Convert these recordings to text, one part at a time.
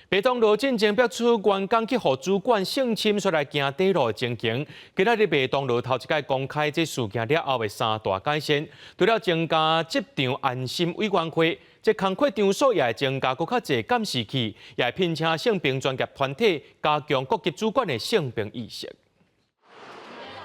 北东路进前标出员工去互主管性侵，所来行底路的情形。今仔日北东路头一届公开这事件了后的三大改善，除了增加职场安心委员会，这工课场所也会增加更较侪监视器，也会聘请性平专业团体，加强各级主管的性平意识。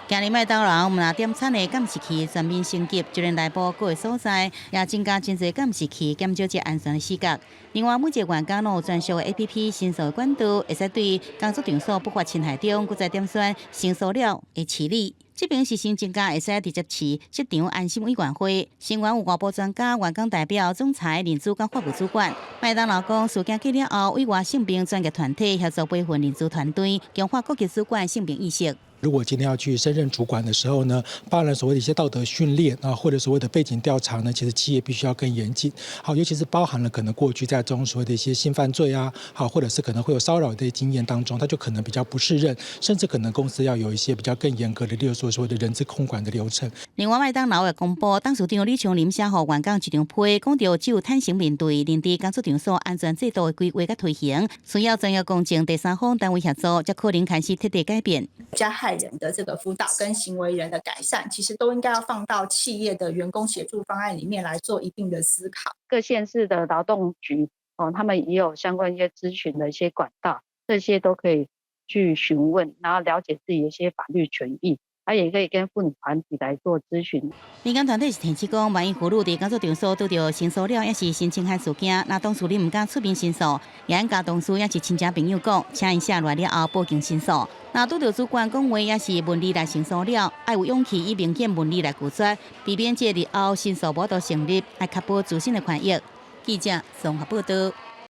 今日麦当劳拿点餐的监视器全面升级，就连内部各个所在也增加真侪监视器，减少这安全的死角。另外，每一个员工都有专属的 APP 申诉管道，会使对工作场所不法侵害中，搁再点选申诉了的处理。这边是新增加会使直接市职场安心委员会，成员有外部专家、员工代表、总裁、领主、跟法务主管。麦当劳讲，事件结了后，委外性平专业团体协助培训领主团队，强化各级主管性平意识。 如果今天要去升任主管的时候呢，包含所谓的一些道德训练啊，或者所谓的背景调查呢，其实企业必须要更严谨。好，尤其是包含了可能过去在中所谓的一些性犯罪啊，好，或者是可能会有骚扰的经验当中，他就可能比较不适任，甚至可能公司要有一些比较更严格的，例如说所谓的人资控管的流程。另外，麦当劳也公布，董事长李长林写予员工一张批，讲到只有坦诚面对人伫工作场所安全制度的规划甲推行，需要专业公正第三方单位协助，才可能开始彻底改变。加害人的这个辅导跟行为人的改善，其实都应该要放到企业的员工协助方案里面来做一定的思考。各县市的劳动局他们也有相关一些咨询的一些管道，这些都可以去询问，然后了解自己的一些法律权益。 他也可以跟妇女团体来做咨询。民间团体是提起讲，万一妇女伫工作场所拄到申诉了，也是性侵害事件，那当事人唔敢出面申诉，也应甲同事也是亲戚朋友讲，请因写落了后报警申诉。那拄到主管讲话也是文字来申诉了，要有勇气以明显文字来拒绝，避免这日后申诉无都成立，来确保自身的权益。记者综合报道。